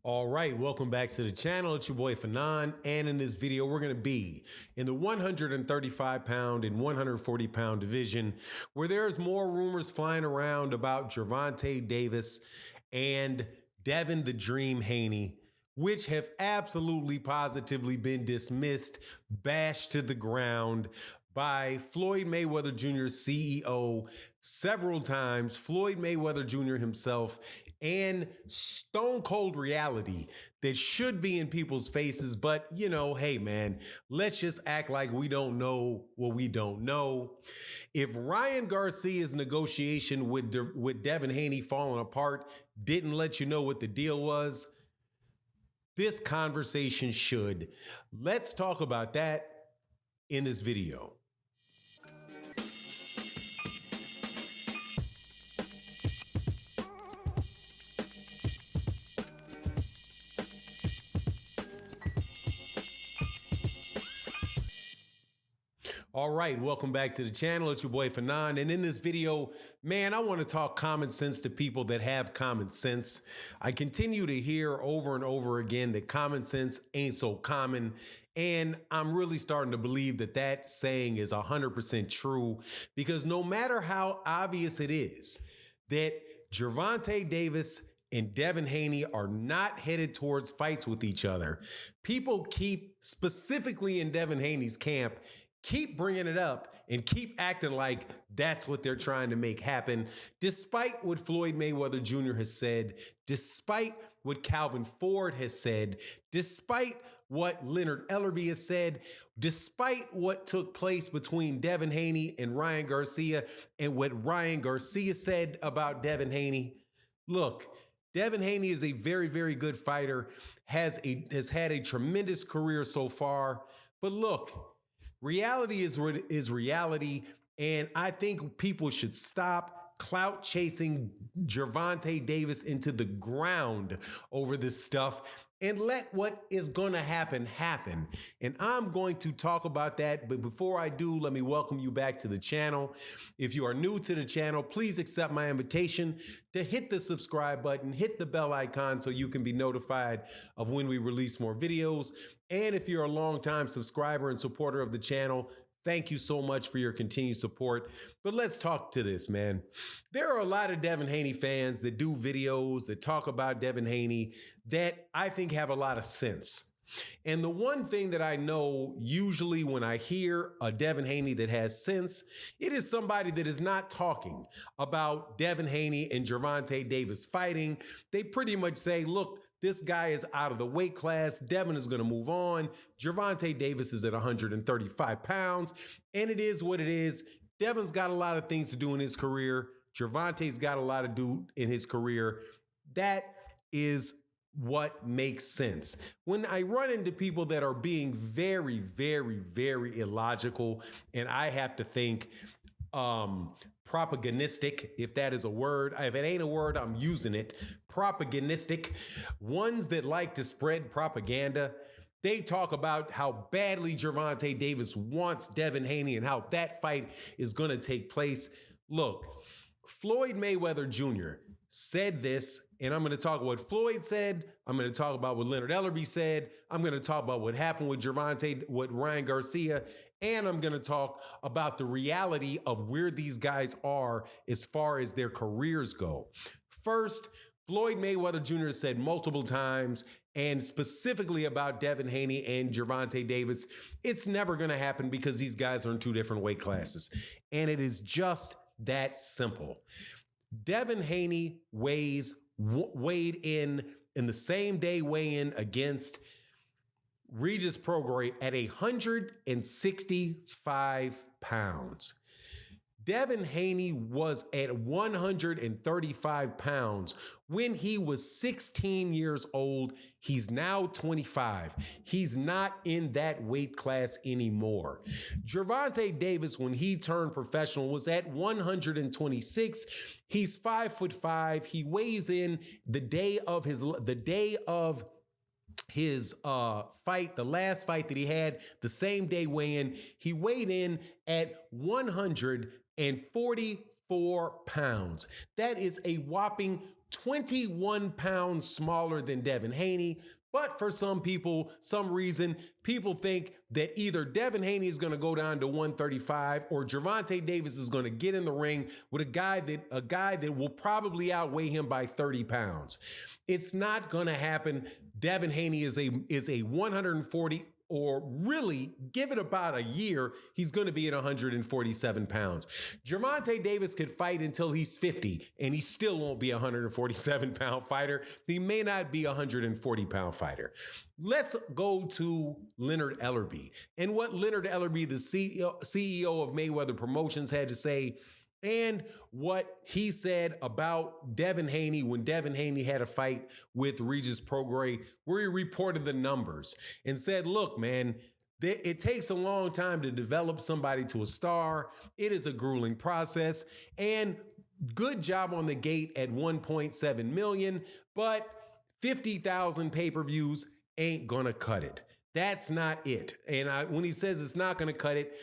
All right, welcome back to the channel. It's your boy Fanon, and in this video, we're going to be in the 135-pound and 140-pound division, where there's more rumors flying around about Gervonta Davis and Devin the Dream Haney, which have absolutely positively been dismissed, bashed to the ground by Floyd Mayweather Jr.'s CEO several times, Floyd Mayweather Jr. himself, and stone cold reality that should be in people's faces. But, you know, hey, man, let's just act like we don't know what we don't know. If Ryan Garcia's negotiation with Devin Haney falling apart didn't let you know what the deal was, this conversation should. Let's talk about that in this video. All right, welcome back to the channel. It's your boy Fanon, and in this video, man, I want to talk common sense to people that have common sense. I continue to hear over and over again that common sense ain't so common, and I'm really starting to believe that that saying is 100% true, because no matter how obvious it is that Gervonta Davis and Devin Haney are not headed towards fights with each other, people keep, specifically in Devin Haney's camp, keep bringing it up and keep acting like that's what they're trying to make happen, despite what Floyd Mayweather Jr. has said, despite what Calvin Ford has said, despite what Leonard Ellerbe has said, despite what took place between Devin Haney and Ryan Garcia and what Ryan Garcia said about Devin Haney. Look, Devin Haney is a very, very good fighter, has had a tremendous career so far, but look, reality is reality, and I think people should stop clout chasing Gervonta Davis into the ground over this stuff and let what is going to happen happen. And I'm going to talk about that, but before I do, let me welcome you back to the channel. If you are new to the channel, please accept my invitation to hit the subscribe button, hit the bell icon so you can be notified of when we release more videos. And if you're a longtime subscriber and supporter of the channel, thank you so much for your continued support. But let's talk to this, man. There are a lot of Devin Haney fans that do videos that talk about Devin Haney that I think have a lot of sense. And the one thing that I know usually when I hear a Devin Haney that has sense, it is somebody that is not talking about Devin Haney and Gervonta Davis fighting. They pretty much say, look, this guy is out of the weight class. Devin is going to move on. Gervonta Davis is at 135 pounds, and it is what it is. Devin's got a lot of things to do in his career. Gervonta's got a lot to do in his career. That is what makes sense. When I run into people that are being very, very, very illogical, and I have to think propagandistic, if that is a word. If it ain't a word, I'm using it. Propagandistic. Ones that like to spread propaganda. They talk about how badly Gervonta Davis wants Devin Haney and how that fight is going to take place. Look, Floyd Mayweather Jr. said this, and I'm going to talk about what Floyd said. I'm going to talk about what Leonard Ellerbe said. I'm going to talk about what happened with with Ryan Garcia, and I'm going to talk about the reality of where these guys are as far as their careers go. First, Floyd Mayweather Jr. said multiple times, and specifically about Devin Haney and Gervonta Davis, it's never going to happen because these guys are in two different weight classes. And it is just that simple. Devin Haney weighed in the same day weigh-in against Regis Prograis at 165 pounds. Devin Haney was at 135 pounds when he was 16 years old. He's now 25. He's not in that weight class anymore. Gervonta Davis, when he turned professional, was at 126. He's 5'5". He weighs in the day of his fight, the last fight that he had, the same day weigh-in, he weighed in at 144 pounds. That is a whopping 21 pounds smaller than Devin Haney. But for some people, some reason, people think that either Devin Haney is going to go down to 135 or Gervonta Davis is going to get in the ring with a guy that will probably outweigh him by 30 pounds. It's not going to happen. Devin Haney is a 140, or really, give it about a year, he's going to be at 147 pounds. Gervonta Davis could fight until he's 50, and he still won't be a 147-pound fighter. He may not be a 140-pound fighter. Let's go to Leonard Ellerbe and what Leonard Ellerbe, the CEO of Mayweather Promotions, had to say, and what he said about Devin Haney when Devin Haney had a fight with Regis Prograis, where he reported the numbers and said, look, man, it takes a long time to develop somebody to a star. It is a grueling process, and good job on the gate at 1.7 million, but 50,000 pay-per-views ain't gonna cut it. That's not it. And when he says it's not gonna cut it,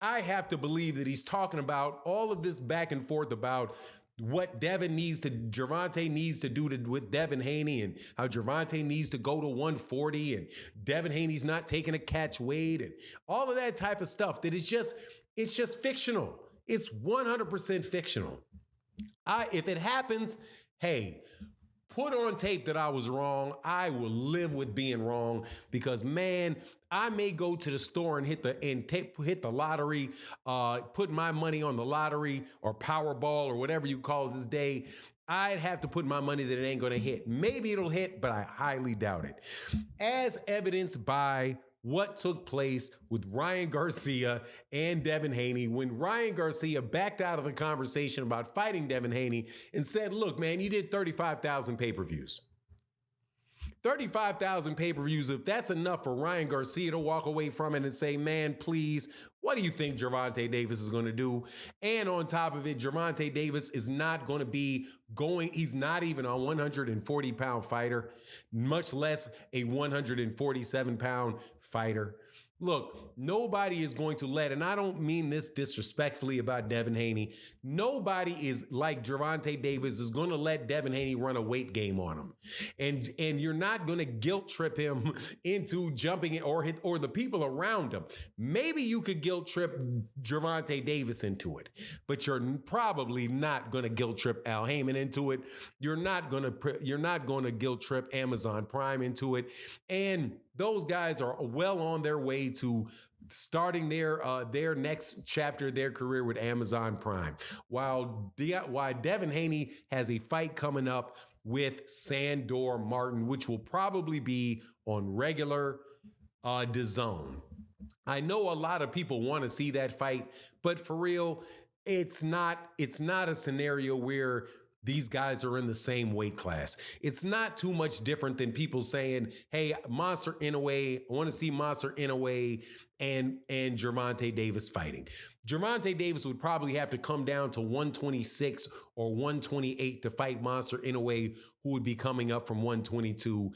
I have to believe that he's talking about all of this back and forth about what Gervonta needs to do with Devin Haney, and how Gervonta needs to go to 140, and Devin Haney's not taking a catch weight, and all of that type of stuff. That it's just fictional. It's 100% fictional. If it happens, hey, put on tape that I was wrong. I will live with being wrong, because, man, I may go to the store and hit the lottery, put my money on the lottery or Powerball or whatever you call it this day. I'd have to put my money that it ain't going to hit. Maybe it'll hit, but I highly doubt it. As evidenced by what took place with Ryan Garcia and Devin Haney, when Ryan Garcia backed out of the conversation about fighting Devin Haney and said, look, man, you did 35,000 pay-per-views. 35,000 pay-per-views, if that's enough for Ryan Garcia to walk away from it and say, man, please, what do you think Gervonta Davis is going to do? And on top of it, Gervonta Davis is not going to be he's not even a 140-pound fighter, much less a 147-pound fighter. Look, nobody is going to and I don't mean this disrespectfully about Devin Haney, nobody is like Gervonta Davis is going to let Devin Haney run a weight game on him. And you're not going to guilt trip him into jumping it, or the people around him. Maybe you could guilt trip Gervonta Davis into it, but you're probably not going to guilt trip Al Heyman into it. You're not going to guilt trip Amazon Prime into it. And those guys are well on their way to starting their next chapter of their career with Amazon Prime. While Devin Haney has a fight coming up with Sandor Martin, which will probably be on regular DAZN. I know a lot of people want to see that fight, but for real, it's not a scenario where these guys are in the same weight class. It's not too much different than people saying, hey, Monster Inoue, I want to see Monster Inoue and Gervonta Davis fighting. Gervonta Davis would probably have to come down to 126 or 128 to fight Monster Inoue, who would be coming up from 122.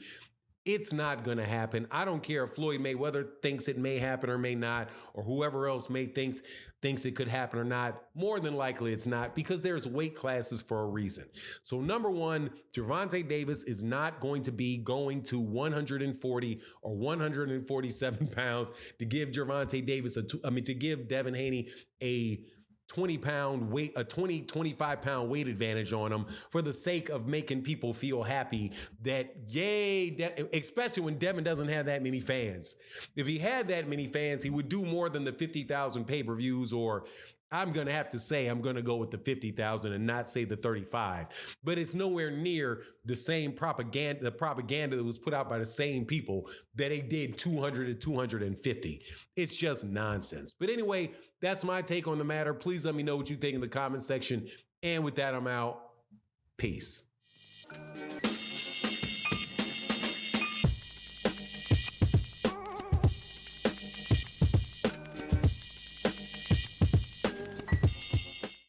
It's not going to happen. I don't care if Floyd Mayweather thinks it may happen or may not, or whoever else thinks it could happen or not. More than likely it's not, because there's weight classes for a reason. So number one, Gervonta Davis is not going to be going to 140 or 147 pounds to give to give Devin Haney a 25-pound weight advantage on him for the sake of making people feel happy that, yay, especially when Devin doesn't have that many fans. If he had that many fans, he would do more than the 50,000 pay-per-views, or I'm going to have to say I'm going to go with the 50,000 and not say the 35. But it's nowhere near the same propaganda that was put out by the same people that they did 200 to 250. It's just nonsense. But anyway, that's my take on the matter. Please let me know what you think in the comment section. And with that, I'm out. Peace.